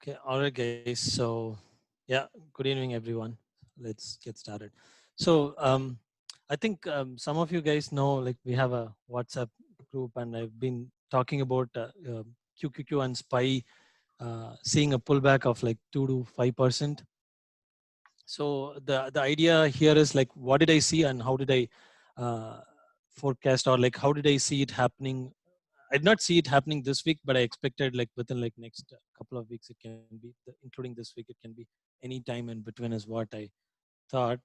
Okay, all right, guys. So, yeah, good evening, everyone. Let's get started. So, I think some of you guys know, like, we have a WhatsApp group, and I've been talking about QQQ and SPY seeing a pullback of like 2 to 5%. So, the idea here is like, what did I see, and how did I uh, forecast, or like, how did I see it happening? I did not see it happening this week, but I expected like within like next couple of weeks it can be, including this week, it can be any time in between is what I thought.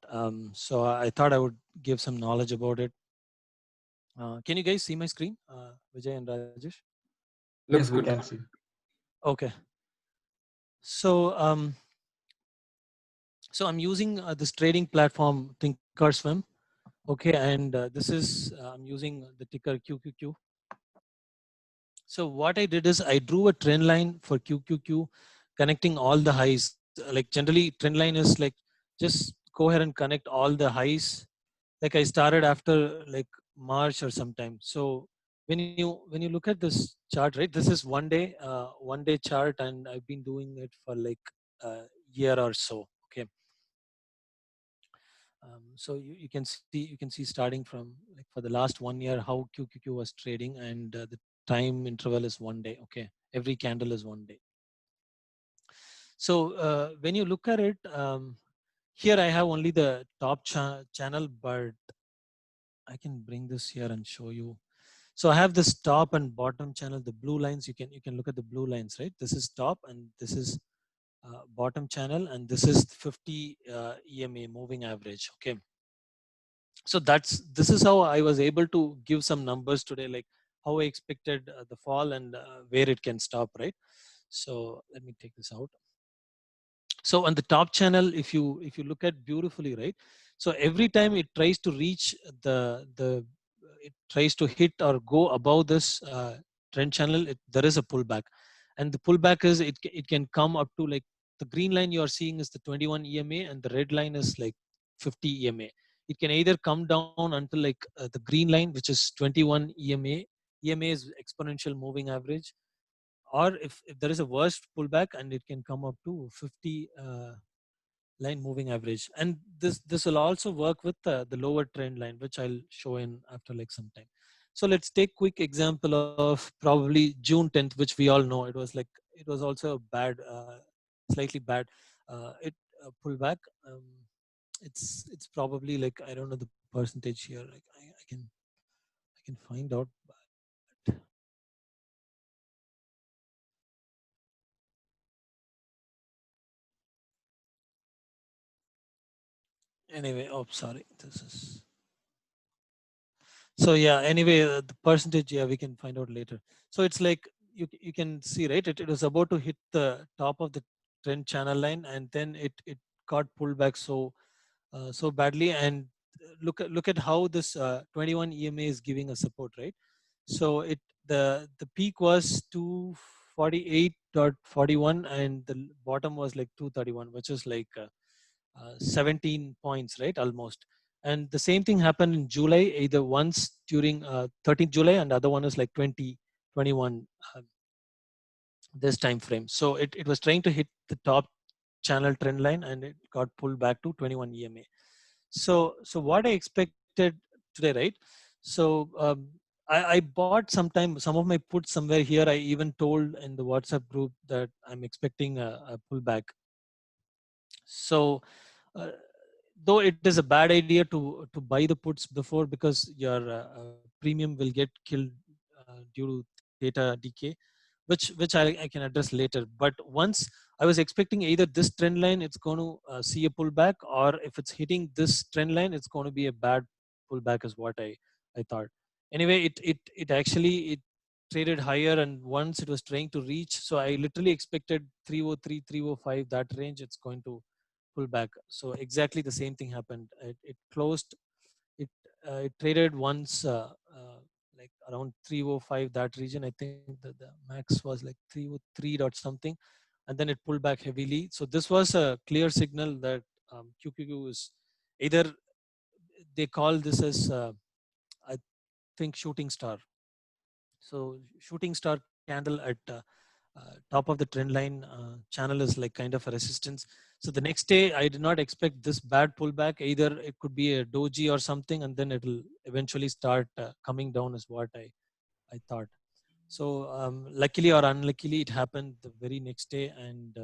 So I thought I would give some knowledge about it. Can you guys see my screen, Vijay and Rajesh? Looks Yes, we good. can see. Okay. So I'm using this trading platform Thinkorswim. Okay, and this is I'm using the ticker QQQ. So what I did is I drew a trend line for QQQ, connecting all the highs. Like generally, trend line is like just go ahead and connect all the highs. Like I started after like March or sometime. So when you look at this chart, right? This is 1 day chart, and I've been doing it for like a year or so. Okay. So you can see starting from like for the last 1 year how QQQ was trading, and the time interval is 1 day. Okay, every candle is 1 day. So when you look at it, here I have only the top channel, but I can bring this here and show you. So I have this top and bottom channel, the blue lines. You can look at the blue lines, right? This is top, and this is bottom channel, and this is 50 EMA moving average. Okay, so this is how I was able to give some numbers today, like how I expected the fall, and where it can stop, right? So let me take this out. So on the top channel, if you look at beautifully, right? So every time it tries to reach the it tries to hit or go above this trend channel, there is a pullback, and the pullback is it can come up to like the green line you are seeing is the 21 EMA, and the red line is like 50 EMA. It can either come down until like the green line, which is 21 EMA. EMA is exponential moving average, or if there is a worst pullback, and it can come up to 50 line moving average. And this will also work with the lower trend line, which I'll show in after like some time. So let's take quick example of probably June 10th, which we all know. It was also bad, slightly bad. It pullback. It's probably like, I don't know the percentage here. Like I can find out. But anyway, oh sorry, this is. So yeah, anyway, the percentage, yeah, we can find out later. So it's like you can see, right? It was about to hit the top of the trend channel line, and then it got pulled back so badly. And look at how this 21 EMA is giving a support, right? So the peak was 248.41, and the bottom was like 231, which is like 17 points, right? Almost. And the same thing happened in July, either once during 13th July, and the other one is like 2021 this time frame. So it was trying to hit the top channel trend line, and it got pulled back to 21 EMA. So what I expected today, right? So I bought some of my puts somewhere here. I even told in the WhatsApp group that I'm expecting a pullback. So uh, though it is a bad idea to buy the puts before, because your premium will get killed due to data decay, which I can address later. But once I was expecting either this trend line, it's going to see a pullback, or if it's hitting this trend line, it's going to be a bad pullback, is what I thought. Anyway, it actually it traded higher, and once it was trying to reach, so I literally expected 303, 305, that range, it's going to pull back. So exactly the same thing happened. It closed. It traded once, like around 305, that region. I think the max was like 303 dot something, and then it pulled back heavily. So this was a clear signal that QQQ is either, they call this as I think shooting star. So shooting star candle at top of the trend line channel is like kind of a resistance. So the next day, I did not expect this bad pullback. Either it could be a doji or something, and then it'll eventually start coming down, is what I thought. So luckily or unluckily, it happened the very next day, and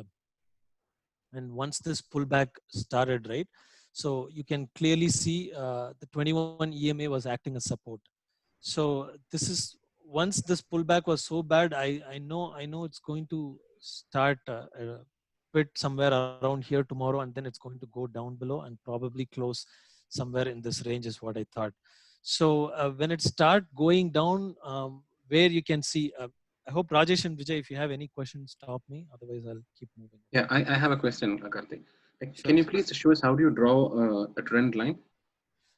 once this pullback started, right? So you can clearly see the 21 EMA was acting as support. So this is, once this pullback was so bad, I know it's going to start bit somewhere around here tomorrow, and then it's going to go down below and probably close somewhere in this range, is what I thought. So when it start going down, where you can see, I hope Rajesh and Vijay, if you have any questions, stop me. Otherwise, I'll keep moving. Yeah, I have a question, Karthik. Like, Sure. can you please show us how do you draw a trend line?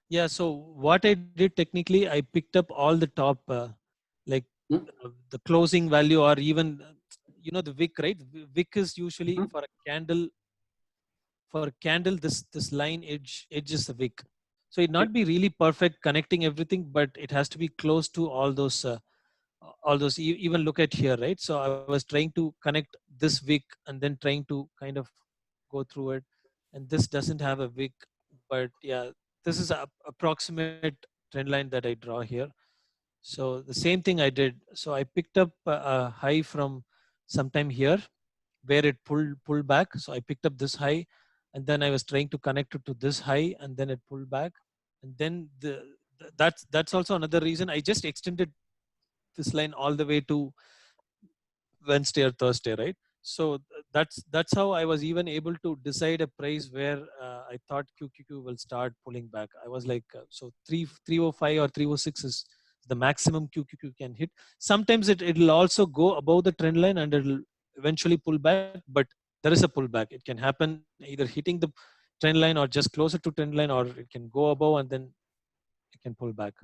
Yeah. So what I did technically, I picked up all the top, like Hmm? the closing value, or even the wick, right? Wick is usually Mhm. for a candle. For a candle, this line edge is the wick. So it Yeah. not be really perfect connecting everything, but it has to be close to all those. Even look at here, right? So I was trying to connect this wick and then trying to kind of go through it, and this doesn't have a wick, but yeah, this is a approximate trend line that I draw here. So the same thing I did. So I picked up a high from sometime here where it pulled back. So I picked up this high, and then I was trying to connect it to this high, and then it pulled back, and then that's also another reason I just extended this line all the way to Wednesday or Thursday, right? So that's how I was even able to decide a price where I thought QQQ will start pulling back. I was like, so 305 or 306 is the maximum QQQ can hit. Sometimes it'll also go above the trend line and it'll eventually pull back, but there is a pullback. It can happen either hitting the trend line or just closer to trend line, or it can go above and then it can pull back.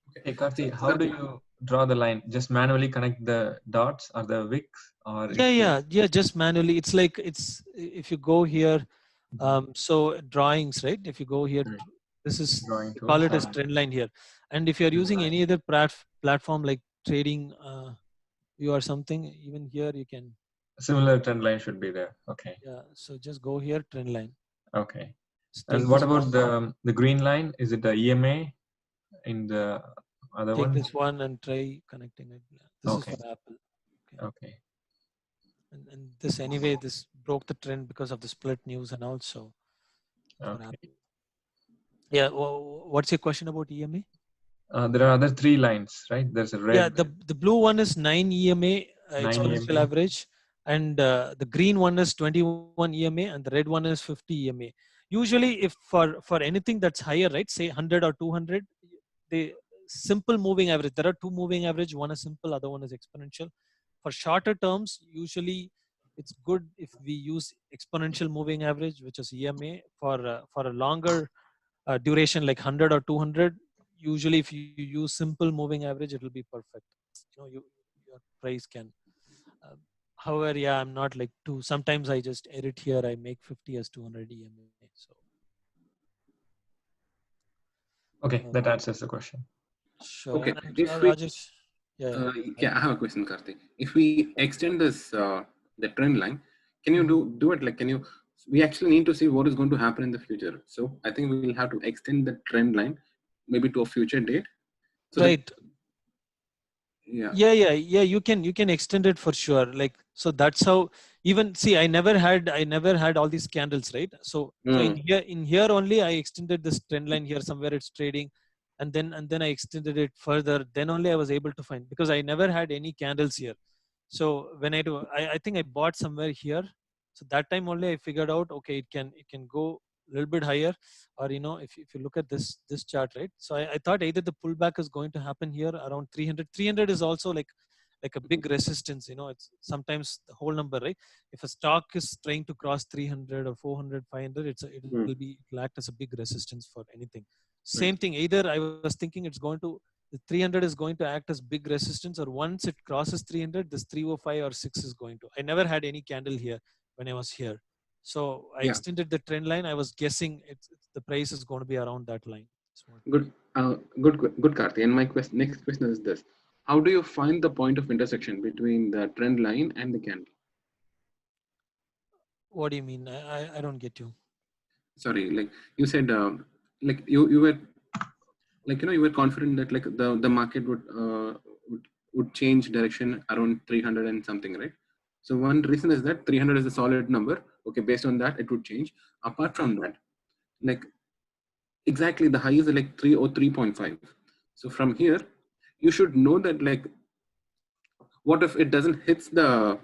Okay. Hey Karthi, So how do Karthik, you draw the line? Just manually connect the dots or the wicks, or Yeah, it's yeah, just manually. It's like, it's if you go here, so drawings, right? If you go here, right, this is, drawing we call tools it as and trend line here. And if you're trend using line. any other platform like trading view or something, even here you can, Similar trend line should be there. Okay, yeah. So just go here, trend line. okay. Just And take what this about one, the green line? Is it the EMA in the other take one? this one and try connecting it. Yeah, this is for Okay, Apple. Okay. okay, And this anyway, this broke the trend because of the split news and also for okay. Apple. Yeah. What's your question about EMA? There are other three lines, right? There's a Yeah, red the blue one is 9 EMA 9 exponential EMA. average, and the green one is 21 EMA, and the red one is 50 EMA. Usually, if for anything that's higher, right, say 100 or 200, the simple moving average. There are two moving average. One is simple, other one is exponential. For shorter terms, usually it's good if we use exponential moving average, which is EMA. For a longer duration like 100 or 200, usually if you use simple moving average, it will be perfect. Your price can, uh, however, yeah, I'm not like too, sometimes I just edit here, I make 50 as 200 EMA. So Okay, um, that answers the question. sure. okay, And if we Rajesh, yeah, yeah, I have a question, Karthik. If we extend this the trend line, can you Mhm. do it like, can you? We actually need to see what is going to happen in the future. So I think we'll have to extend the trend line, maybe to a future date, so that Right. yeah. Yeah, you can extend it for sure, like, so that's how, even see, I never had all these candles, right? So in Mm, here only I extended this trend line here, somewhere it's trading, and then I extended it further, then only I was able to find, because I never had any candles here. So when I think I bought somewhere here. So that time only I figured out, okay, it can go a little bit higher, or if you look at this chart, right? So I thought either the pullback is going to happen here around 300. 300 is also like a mhm, big resistance. It's sometimes the whole number, right? If a stock is trying to cross 300 or 400, 500, mm, it'll act as a big resistance for anything. right. Same thing. Either I was thinking the 300 is going to act as big resistance, or once it crosses 300, this 305 or 6 is going to. I never had any candle here when I was here. So I Yeah, extended the trend line. I was guessing the price is going to be around that line. That's what. good. Good, Karthik. And my next question is this: how do you find the point of intersection between the trend line and the candle? What do you mean? I don't get you. Sorry, like you said, like you were like you were confident that like the market would change direction around 300 and something, right? So one reason is that 300 is a solid number. Okay, based on that, it would change. Apart from that, like exactly the high is like 3 or 3.5. So from here, you should know that like what if it doesn't hits the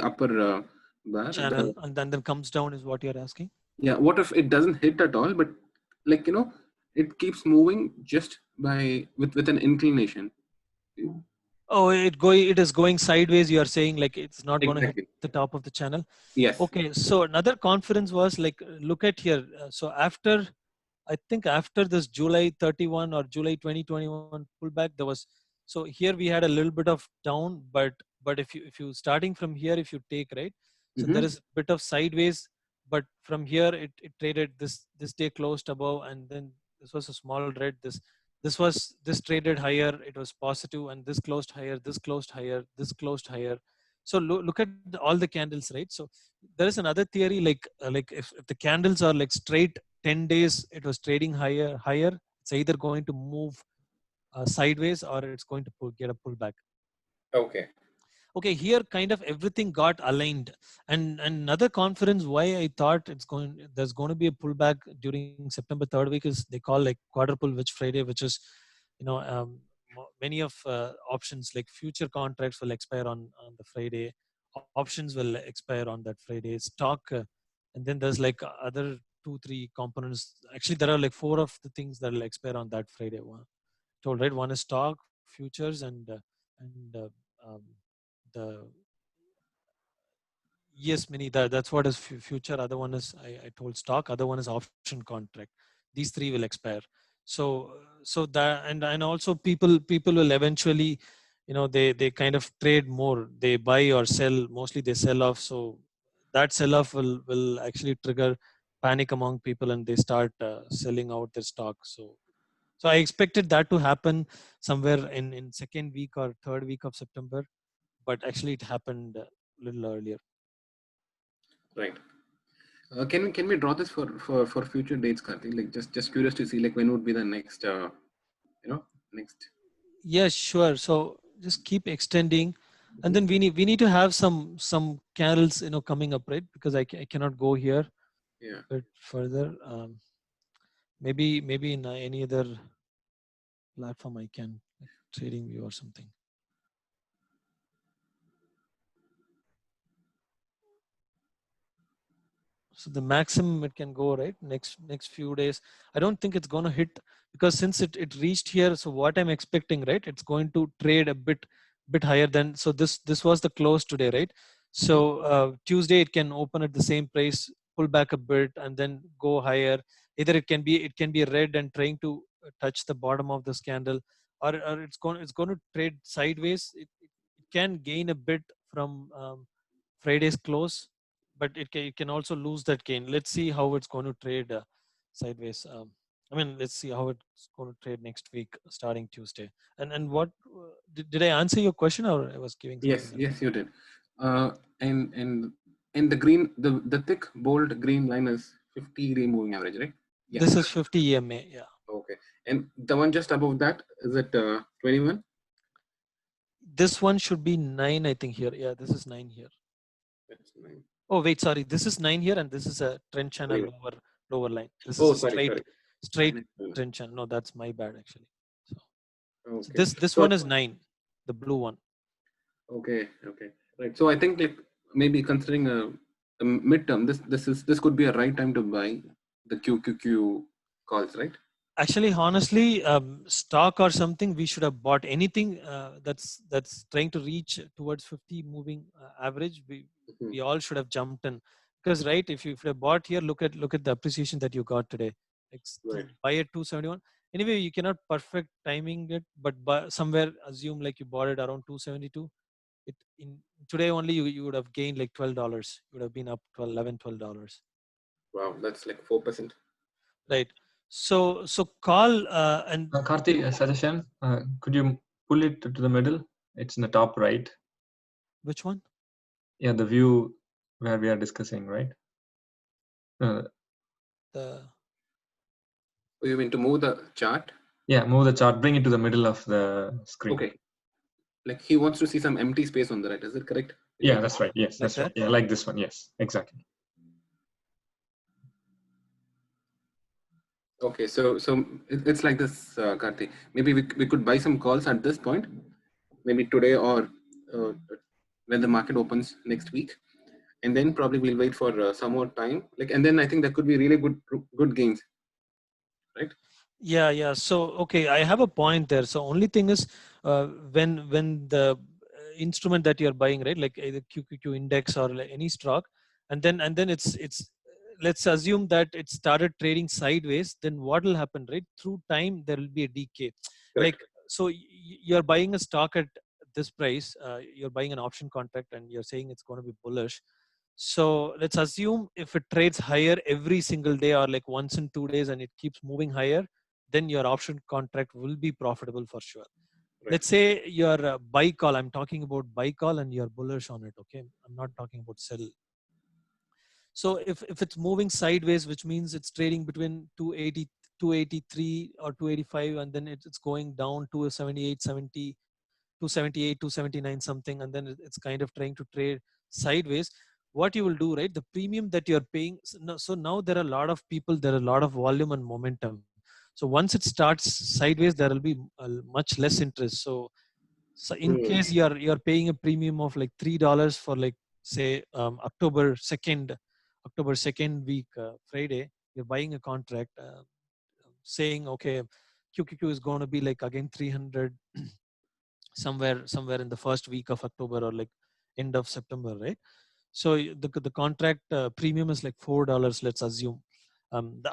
upper bar? Channel and then comes down is what you're asking? Yeah, what if it doesn't hit at all, but like it keeps moving just by with an inclination? Oh, it is going sideways. You are saying like it's not going to hit Exactly. the top of the channel. Yes. Okay, so another conference was like, look at here. So after, I think after this July 31 or July 2021 pullback, there was, so here we had a little bit of down, but if you starting from here, if you take, right, so there is a bit of sideways, but from here it traded this day closed above, and then this was a small red. This traded higher, it was positive, and this closed higher, this closed higher, this closed higher. So look at all the candles, right? So there is another theory, like if the candles are like straight 10 days, it was trading higher, it's either going to move sideways or it's going to get a pullback. Okay. Okay, here kind of everything got aligned. And another conference, why I thought there's going to be a pullback during September 3rd week, is they call like quadruple witch Friday, which is, many of options like future contracts will expire on the Friday, options will expire on that Friday, stock, and then there's like other 2-3 components. Actually, there are like 4 of the things that will expire on that Friday. Told, right? One is stock, futures, and um, the yes, many that's what is future. Other one is I told stock. Other one is option contract. These 3 will expire. So that and also people will eventually, they kind of trade more. They buy or sell. Mostly they sell off. So that sell off will actually trigger panic among people, and they start selling out their stock. So I expected that to happen somewhere in second week or third week of September, but actually it happened a little earlier. Right. Can we draw this for future dates, Karthik? Like just curious to see like when would be the next next. Yes, sure. So just keep extending, and then we need to have some candles coming up, right? Because I cannot go here Yeah. a bit further. Maybe in any other platform I can, like TradingView or something. So the maximum it can go, right, next few days. I don't think it's going to hit, because since it reached here, so what I'm expecting, right, it's going to trade a bit higher than, so this was the close today, right? So Tuesday it can open at the same price, pull back a bit, and then go higher. Either it can be red and trying to touch the bottom of this candle, or it's going to trade sideways. It can gain a bit from Friday's close, but it can also lose that gain. Let's see how it's going to trade sideways. Let's see how it's going to trade next week, starting Tuesday. And what did I answer your question, or I was giving something Yes. else? Yes, you did. Uh, and the green the thick bold green line is 50-day moving average, right? Yeah. This is 50 EMA. Yeah. Okay. And the one just above that is it 21? This one should be 9, I think here. Yeah, this is 9 here. That's 9. Oh wait, sorry. This is 9 here, and this is a trend channel 21. lower line. This is Oh, a sorry, sorry. straight 9. trend channel. No, that's my bad actually. So Okay. this So one is 9, the blue one. okay, okay, right. So I think like maybe considering a midterm, this could be a right time to buy the QQQ calls, right? Actually, honestly, stock or something, we should have bought anything that's trying to reach towards 50 moving average. Mhm. We all should have jumped in, because right, if you have bought here, look at the appreciation that you got today. To Right. buy at 271. Anyway, you cannot perfect timing it, but somewhere assume like you bought it around 272. It in today only you would have gained like $12. You would have been up 12, 11, $12. Wow, that's like 4%. Right. So call and Karthi, a suggestion. Could you pull it to the middle. It's in the top right. Which one? Yeah, the view where we are discussing, right? The You mean to move the chart? Yeah, move the chart, bring it to the middle of the screen. Okay. Like he wants to see some empty space on the right. Is it correct? Yeah, that's right. Yes, like that's right. that? Yeah, like this one. Yes, exactly. Okay, so it's like this, Karthi. Maybe we could buy some calls at this point, maybe today or uh, when the market opens next week, and then probably we'll wait for some more time. Like, and then I think that could be really good gains, right? Yeah. So okay, I have a point there. So only thing is, when the instrument that you're buying, right, like either QQQ index or like any stock, and then it's let's assume that it started trading sideways. Then what will happen, right? Through time, there will be a decay. Correct. Like so, you're buying a stock at this price. You're buying an option contract, and you're saying it's going to be bullish. So let's assume if it trades higher every single day or like once in 2 days and it keeps moving higher, then your option contract will be profitable for sure. Right. Let's say your buy call, I'm talking about buy call and you're bullish on it. Okay. I'm not talking about sell. So if it's moving sideways, which means it's trading between 280, 283 or 285, and then it's going down to 78, 70, 278, 279 something, and then it's kind of trying to trade sideways. What you will do, right? The premium that you're paying. So now there are a lot of people, there are a lot of volume and momentum. So once it starts sideways, there will be much less interest. So in case you're paying a premium of like $3 for like say October 2nd week Friday, you're buying a contract saying okay, QQQ is going to be like again 300 somewhere in the first week of October or like end of September, right? So the contract premium is like $4. Let's assume.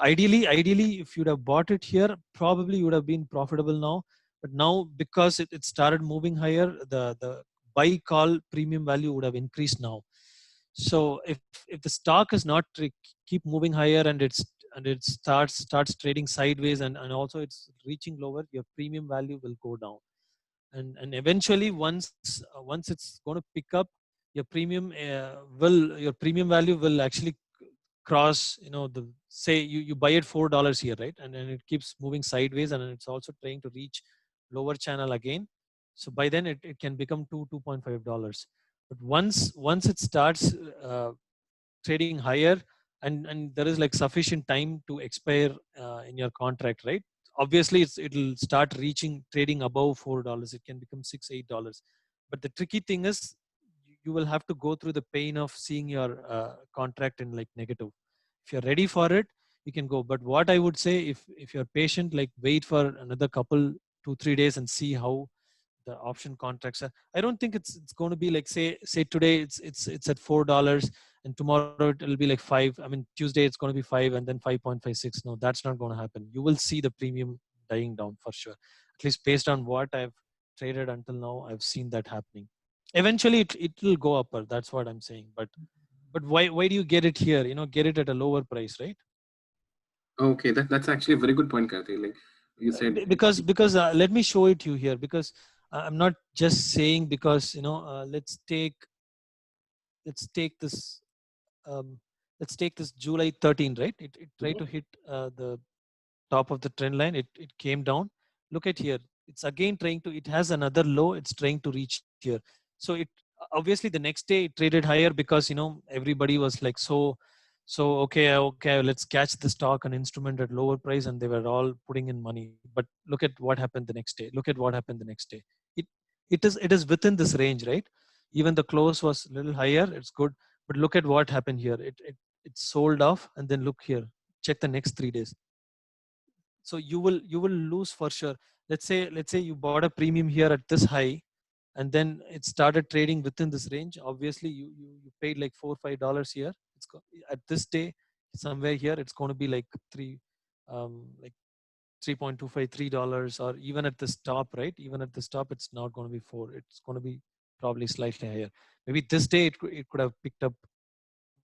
Ideally, if you'd have bought it here, probably you would have been profitable now. But now because it started moving higher, the buy call premium value would have increased now. So if the stock is not keep moving higher and it starts trading sideways and also it's reaching lower, your premium value will go down. And eventually once it's going to pick up, your premium value will actually cross, the say you buy it $4 here, right? And then it keeps moving sideways and it's also trying to reach lower channel again. So by then it can become $2.5. But once it starts trading higher and there is like sufficient time to expire in your contract, right? Obviously it'll start reaching trading above $4. It can become $6 $8. But the tricky thing is you will have to go through the pain of seeing your contract in like negative. If you're ready for it, you can go. But what I would say, if you're patient, like wait for another couple 2 3 days and see how the option contracts are. I don't think it's going to be like say today it's at $4 and tomorrow it'll be like 5. I mean Tuesday it's going to be 5 and then 5.56. No, that's not going to happen. You will see the premium dying down for sure. At least based on what I've traded until now, I've seen that happening. Eventually it will go upper. That's what I'm saying. But why do you get it here? Get it at a lower price, right? Okay, that's actually a very good point, Karthi. Like you said, Because let me show it to you here, because I'm not just saying because let's take this um, let's take this July 13, right? It tried to hit the top of the trend line. It came down. Look at here. It's again trying to. It has another low. It's trying to reach here. So it obviously the next day it traded higher because everybody was like so okay. Let's catch the stock and instrument at lower price, and they were all putting in money. But look at what happened the next day. Look at what happened the next day. It it is within this range, right? Even the close was a little higher. It's good, but look at what happened here. It sold off, and then look here. Check the next 3 days. So you will lose for sure. Let's say you bought a premium here at this high, and then it started trading within this range. Obviously you paid like $4 or $5 here. At this day somewhere here it's going to be like like 3.25 $3, or even at the stop, right? Even at the stop it's not going to be 4. It's going to be probably slightly higher. Maybe this day it could have picked up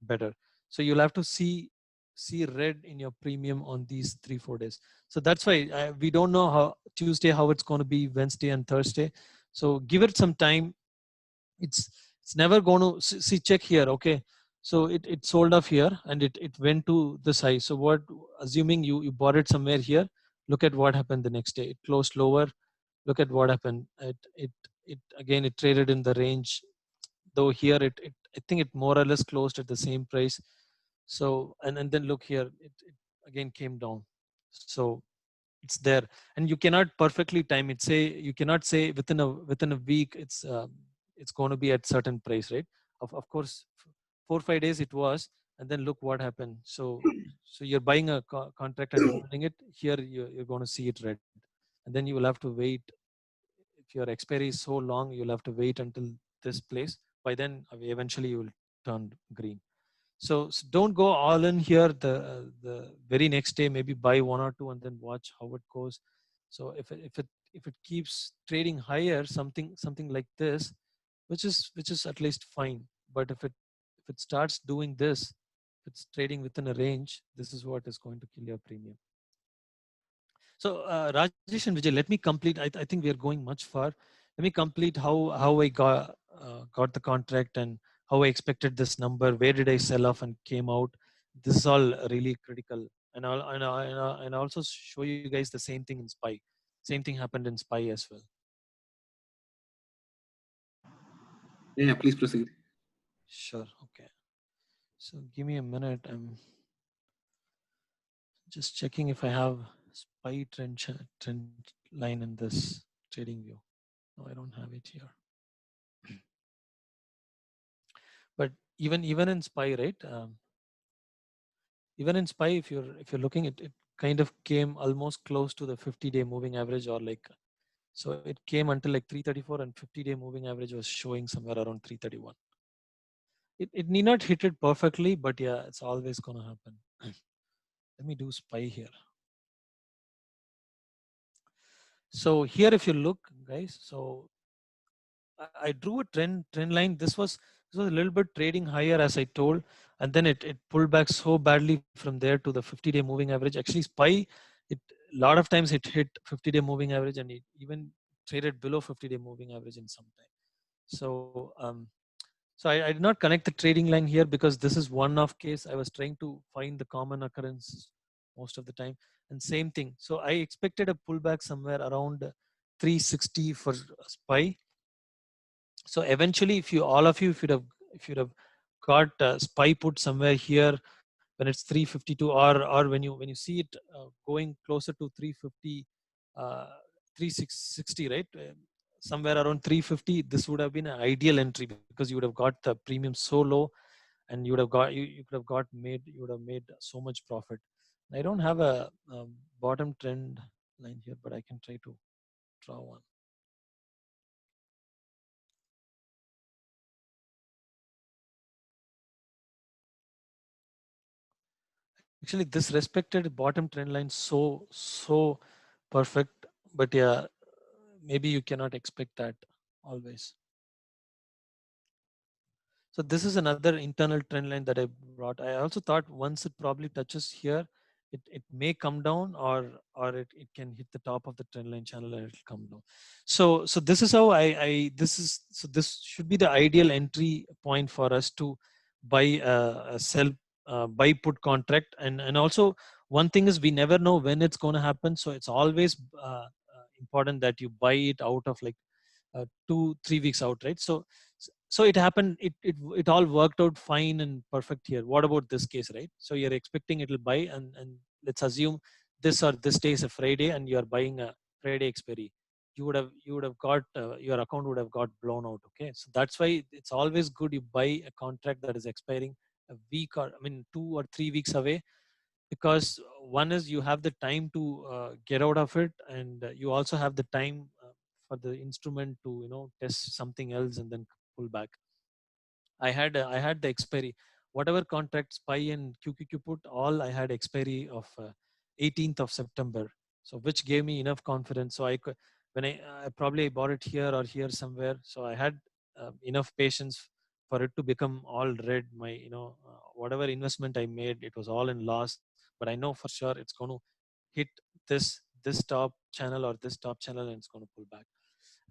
better. So you'll have to see see red in your premium on these 3-4 days. So that's why we don't know how Tuesday, how it's going to be Wednesday and Thursday. So give it some time. It's never going to see, check here. Okay. So it sold off here and it went to this high. So what, assuming you bought it somewhere here, look at what happened the next day. It closed lower. Look at what happened. It again, it traded in the range, though here it I think it more or less closed at the same price. So and then look here, it again came down. So it's there, and you cannot perfectly time it. Say you cannot say within a week it's going to be at certain price, right? Of course, 4 5 days it was, and then look what happened. So you're buying a contract and holding it here. You're going to see it red, and then you will have to wait. If your expiry is so long, you'll have to wait until this place. By then, eventually you will turn green. So don't go all in here. The very next day, maybe buy one or two and then watch how it goes. So if it keeps trading higher, something like this, which is at least fine. But if it starts doing this, if it's trading within a range, this is what is going to kill your premium. So Rajesh and Vijay, let me complete. I think we are going much far. Let me complete how I got the contract and how I expected this number. Where did I sell off and came out? This is all really critical. And I'll also show you guys the same thing in SPY. Same thing happened in SPY as well. Yeah, please proceed. Sure. Okay. So give me a minute. I'm just checking if I have SPY trend line in this trading view. No, I don't have it here. But even in SPY, right? Even in SPY, if you're looking at it, kind of came almost close to the 50-day moving average, or like, so it came until like 334, and 50-day moving average was showing somewhere around 331. It need not hit it perfectly, but yeah, it's always gonna happen. Let me do SPY here. So here, if you look, guys, so I drew a trend line. This was a little bit trading higher, as I told, and then it pulled back so badly from there to the 50-day moving average. Actually, SPY, it a lot of times it hit 50-day moving average, and it even traded below 50-day moving average in some time. So I did not connect the trading line here because this is one-off case. I was trying to find the common occurrence most of the time, and same thing. So I expected a pullback somewhere around 360 for SPY. So eventually, if you all of you, if you'd have got SPY put somewhere here when it's 352, or when you see it going closer to 350, 360, right? Somewhere around 350, this would have been an ideal entry because you would have got the premium so low, and you would have got you could have got made you would have made so much profit. I don't have a bottom trend line here, but I can try to draw one. Actually, this respected bottom trend line so perfect, but yeah, maybe you cannot expect that always. So this is another internal trend line that I brought. I also thought once it probably touches here, it may come down, or it can hit the top of the trend line channel and it'll come down. So this is how this should be the ideal entry point for us to buy a sell buy put contract. And also one thing is we never know when it's going to happen. So it's always important that you buy it out of like 2-3 weeks out, right? So it happened, it all worked out fine and perfect here. What about this case, right? So you're expecting it'll buy, and let's assume this day is a Friday and you're buying a Friday expiry. You would have got your account would have got blown out. Okay, so that's why it's always good you buy a contract that is expiring a week, or I mean 2 or 3 weeks away, because one is you have the time to get out of it, and you also have the time for the instrument to test something else and then pull back. I had the expiry, whatever contracts SPY and QQQ put, all I had expiry of 18th of September. So which gave me enough confidence. So I could, when I probably bought it here or here somewhere. So I had enough patience for it to become all red. My, whatever investment I made, it was all in loss. But I know for sure it's going to hit this top channel or this top channel, and it's going to pull back.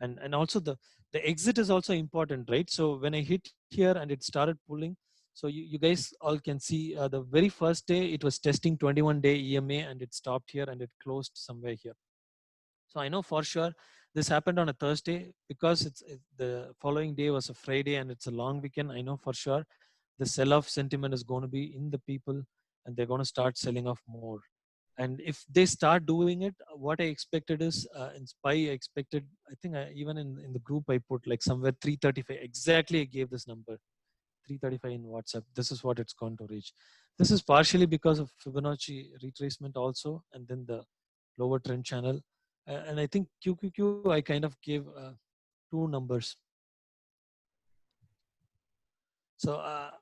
And also the exit is also important, right? So when I hit here and it started pulling, so you guys all can see the very first day it was testing 21-day EMA, and it stopped here and it closed somewhere here. So I know for sure this happened on a Thursday, because the following day was a Friday and it's a long weekend. I know for sure the sell-off sentiment is going to be in the people, and they're going to start selling off more. And if they start doing it, what I expected is in SPY, I expected, I think even in the group I put like somewhere 335. Exactly, I gave this number 335 in WhatsApp. This is what it's going to reach. This is partially because of Fibonacci retracement also, and then the lower trend channel. And I think QQQ, I kind of gave two numbers. So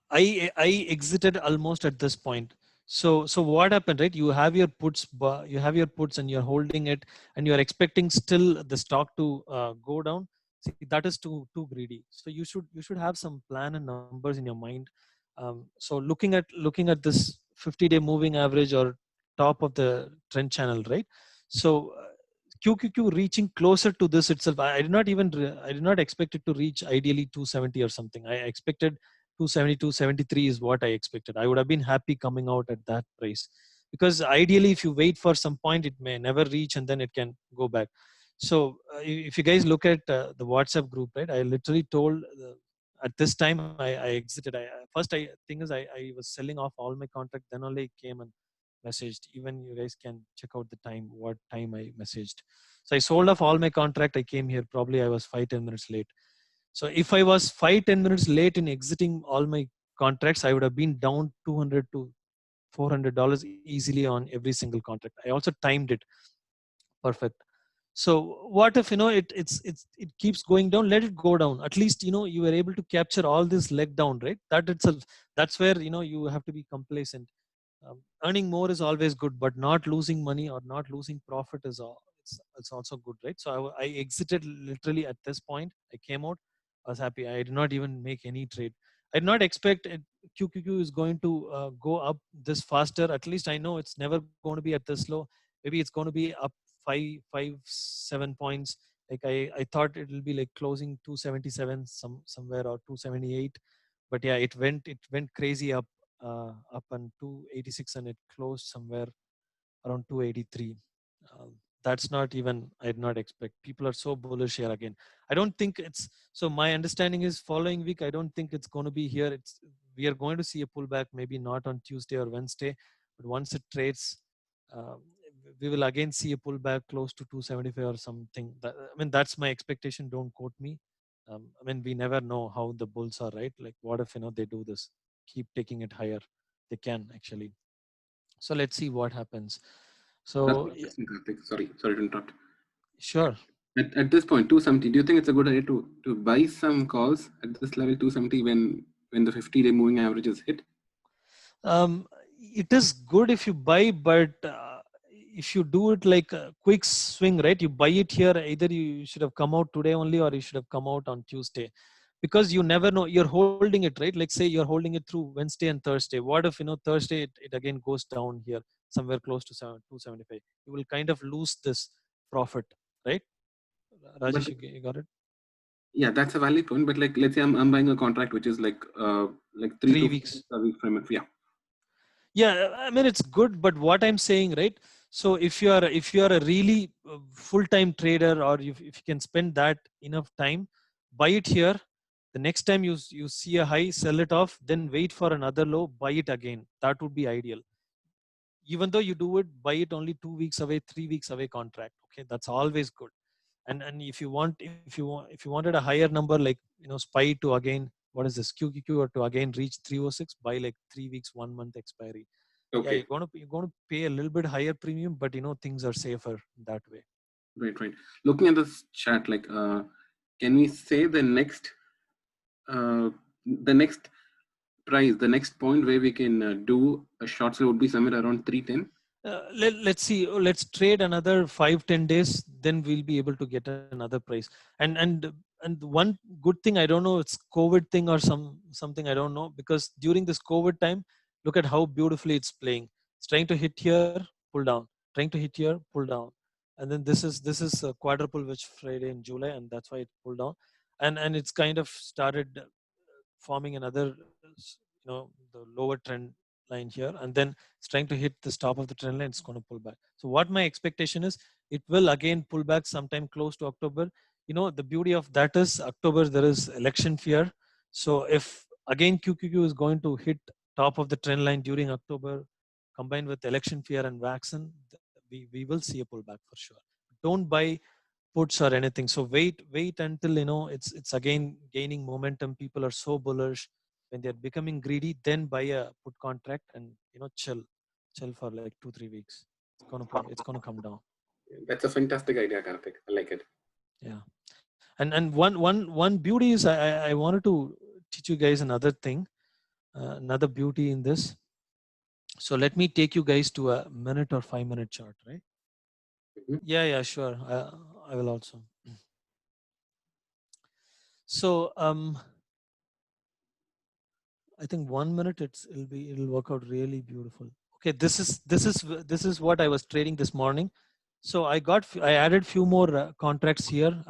I exited almost at this point. So what happened, right? You have your puts, and you're holding it, and you're expecting still the stock to go down. See, that is too greedy. So you should have some plan and numbers in your mind. So looking at this 50-day moving average or top of the trend channel, right? So QQQ reaching closer to this itself. I did not expect it to reach ideally 270 or something. I expected 270, 273 is what I expected. I would have been happy coming out at that price, because ideally if you wait for some point, it may never reach and then it can go back. So if you guys look at the WhatsApp group, right, I literally told at this time I exited. First I thing is I was selling off all my contract, then only I came and messaged. Even you guys can check out the time, what time I messaged. So I sold off all my contract. I came here, probably I was 5-10 minutes late. So if I was 5-10 minutes late in exiting all my contracts, I would have been down $200 to $400 easily on every single contract. I also timed it perfect. So what if it keeps going down? Let it go down. At least you were able to capture all this leg down, right? That itself, that's where you have to be complacent. Earning more is always good, but not losing money or not losing profit is it's also good, right? So I exited literally at this point. I came out. I was happy. I did not even make any trade. I did not expect QQQ is going to go up this faster. At least I know it's never going to be at this low. Maybe it's going to be up 7 points. Like I thought it will be like closing 277 somewhere, or 278. But yeah, it went crazy up on 286, and it closed somewhere around 283. That's not even, I did not expect. People are so bullish here again. I don't think it's, so my understanding is following week, I don't think it's going to be here. We are going to see a pullback, maybe not on Tuesday or Wednesday, but once it trades, we will again see a pullback close to 275 or something. That's my expectation. Don't quote me. We never know how the bulls are, right? Like, what if they do this, keep taking it higher? They can actually. So let's see what happens. That's So interesting, Karthik. Sorry to interrupt. sure. At this point, 270, do you think it's a good idea to buy some calls at this level, 270, when the 50-day moving average is hit? It is good if you buy, but if you do it like a quick swing, right? You buy it here, either you should have come out today only, or you should have come out on Tuesday, because you never know. You're holding it, right? Like, say you're holding it through Wednesday and Thursday. What if Thursday it again goes down here somewhere close to 275? You will kind of lose this profit, right? But Rajesh, you got it? yeah, that's a valid point. But like, let's say I'm buying a contract which is like 3 3 to 4 weeks. weeks a week from it. Yeah, it's good, but what I'm saying, right? So if you are a really full-time trader, or if you can spend that enough time, buy it here. The next time you see a high, sell it off, then wait for another low, buy it again. That would be ideal. Even though you do it, buy it only 2 weeks away, 3 weeks away contract. Okay, that's always good. And if you wanted a higher number, like SPY to again, what is this, QQQ, or to again reach 306, buy like 3 weeks, 1 month expiry. Yeah, Okay. you're gonna pay a little bit higher premium, but things are safer that way. Right. Looking at this chart, like, can we say the next price, the next point where we can do a short sale would be somewhere around 310? Let's see. Let's trade another 5-10 days, then we'll be able to get another price. And and one good thing, I don't know, it's COVID thing or something, I don't know, because during this COVID time, look at how beautifully it's playing. It's trying to hit here, pull down, trying to hit here, pull down, and then this is a quadruple witch Friday in July, and that's why it pulled down, and it's kind of started forming another, the lower trend line here, and then it's trying to hit the top of the trend line. It's going to pull back. So what my expectation is, it will again pull back sometime close to October. The beauty of that is October there is election fear. So if again QQQ is going to hit top of the trend line during October, combined with election fear and vaccine, we will see a pullback for sure. Don't buy puts or anything. So wait until it's again gaining momentum. People are so bullish. When they're becoming greedy, then buy a put contract and chill for like 2-3 weeks. It's gonna come down. That's a fantastic idea, Karthik. I like it. Yeah. And one beauty is, I wanted to teach you guys another thing, another beauty in this. So let me take you guys to a minute or 5-minute chart, right? Mhm. Yeah, sure. I will also. So I think 1 minute it'll work out really beautiful. Okay, this is what I was trading this morning. So I added few more contracts here,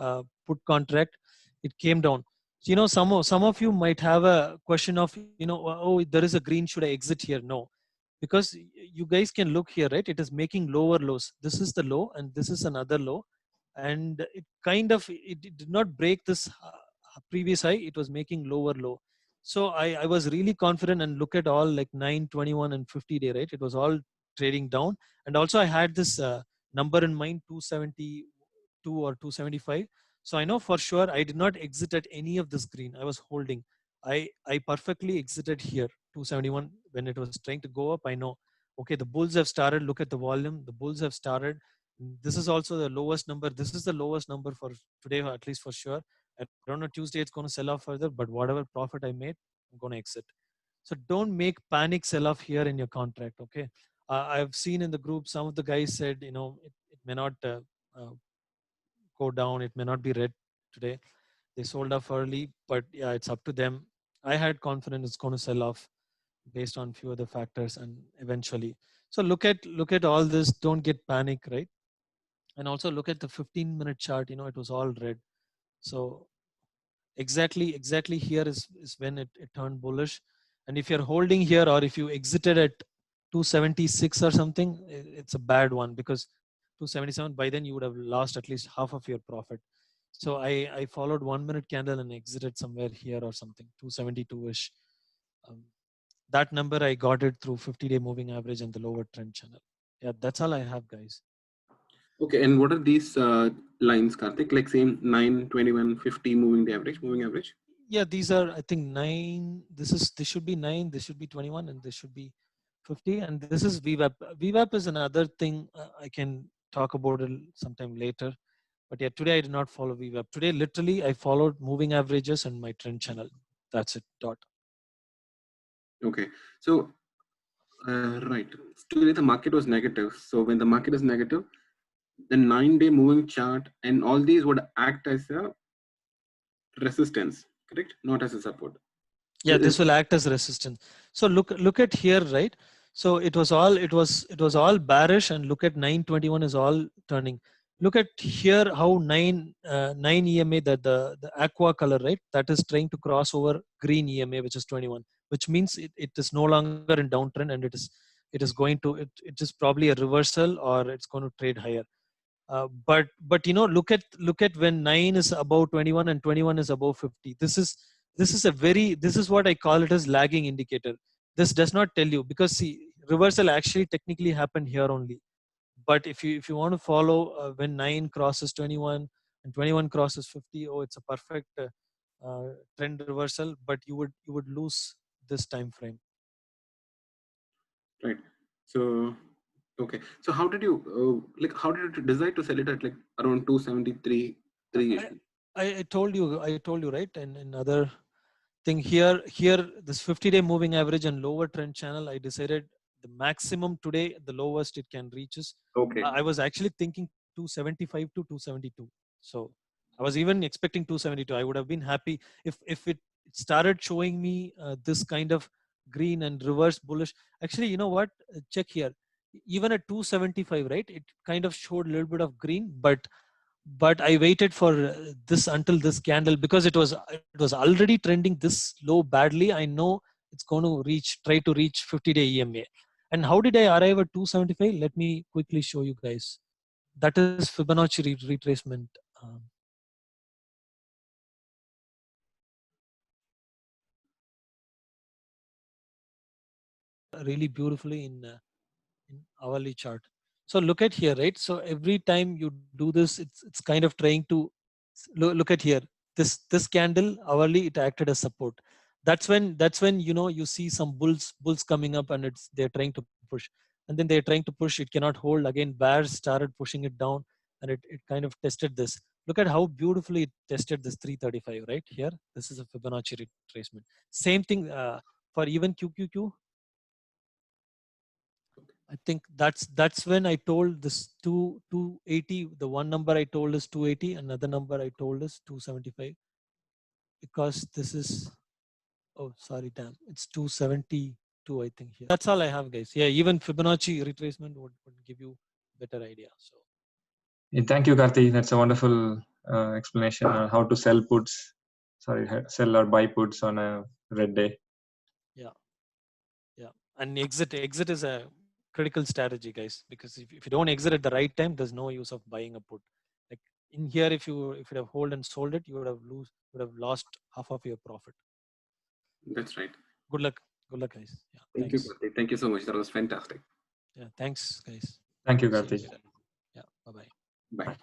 put contract. It came down. So, some of you might have a question of, oh, there is a green, should I exit here? No, because you guys can look here, right? It is making lower lows. This is the low and this is another low, and it did not break this previous high. It was making lower low. So I was really confident, and look at all like 9, 21 and 50 day, right? It was all trading down. And also I had this number in mind, 272 or 275. So I know for sure I did not exit at any of this green. I was holding. I perfectly exited here, 271, when it was trying to go up. I know, okay, the bulls have started. Look at the volume. The bulls have started. This is also the lowest number. This is the lowest number for today, at least for sure. I don't know, Tuesday it's going to sell off further, but whatever profit I made, I'm going to exit. So don't make panic sell off here in your contract. Okay. I've seen in the group, some of the guys said, it may not uh, go down. It may not be red today. They sold off early, but yeah, it's up to them. I had confidence it's going to sell off based on few other factors, and eventually. So look at all this. Don't get panic, right? And also look at the 15-minute chart. It was all red. So exactly here is when it turned bullish. And if you're holding here, or if you exited at 276 or something, it's a bad one, because 277, by then you would have lost at least half of your profit. So I followed 1-minute candle and exited somewhere here or something, 272ish. um, that number I got it through 50-day moving average and the lower trend channel. Yeah, that's all I have, guys. Okay, and what are these lines, Karthik? Like same 9, 21, 50 moving average? Yeah, these are, I think, 9. This should be 9, this should be 21, and this should be 50. And this is VWAP. VWAP is another thing, I can talk about it sometime later. But yeah, today I did not follow VWAP. Today, literally, I followed moving averages and my trend channel. That's it. Dot. Okay, so right. Today the market was negative. So when the market is negative, the 9-day moving chart and all these would act as a resistance, correct? Not as a support. Yeah, this will act as resistance. So look at here, right? So it was all bearish, and look at 921 is all turning. Look at here how 9 EMA, that the aqua color, right? That is trying to cross over green EMA, which is 21, which means it is no longer in downtrend, and it is going to it is probably a reversal, or it's going to trade higher. But look at when 9 is above 21 and 21 is above 50. This is what I call it as lagging indicator. This does not tell you, because see, reversal actually technically happened here only. But if you want to follow, when 9 crosses 21 and 21 crosses 50, oh, it's a perfect trend reversal, but you would lose this time frame. Right. So okay. So how did you how did you decide to sell it at like around 273 3? I told you, right? And in other thing, here this 50-day moving average and lower trend channel, I decided the maximum today, the lowest it can reach is, Okay. I was actually thinking 275 to 272. So I was even expecting 272. I would have been happy if it started showing me this kind of green and reverse bullish. Actually, you know what? Check here. Even at 275, right? It kind of showed a little bit of green, but I waited for this until this candle because it was already trending this low badly. I know it's going to try to reach 50-day EMA. And how did I arrive at 275? Let me quickly show you guys. That is Fibonacci retracement. Really beautifully in hourly chart. So look at here, right? So every time you do this, it's kind of trying to look at here. This candle hourly, it acted as support. That's when you know you see some bulls coming up, and they're trying to push, and then they're trying to push. It cannot hold again. Bears started pushing it down, and it kind of tested this. Look at how beautifully it tested this 335 right here. This is a Fibonacci retracement. Same thing for even QQQ. I think that's when I told this 280. The one number I told is 280. Another number I told is 275. Because this is, oh sorry, damn, it's 272. I think here. That's all I have, guys. Yeah, even Fibonacci retracement would give you better idea. So Yeah, thank you, Karthi. That's a wonderful explanation on how to sell puts. Sorry, sell or buy puts on a red day. yeah, and exit is a critical strategy, guys, because if you don't exit at the right time, there's no use of buying a put. Like in here, if you have hold and sold it, you would have lost half of your profit. That's right. Good luck, guys. Yeah, Thank you, Karthi. Thank you so much. That was fantastic. Yeah, thanks, guys. Thank you, See you Karthi. later. Yeah, bye bye. Bye.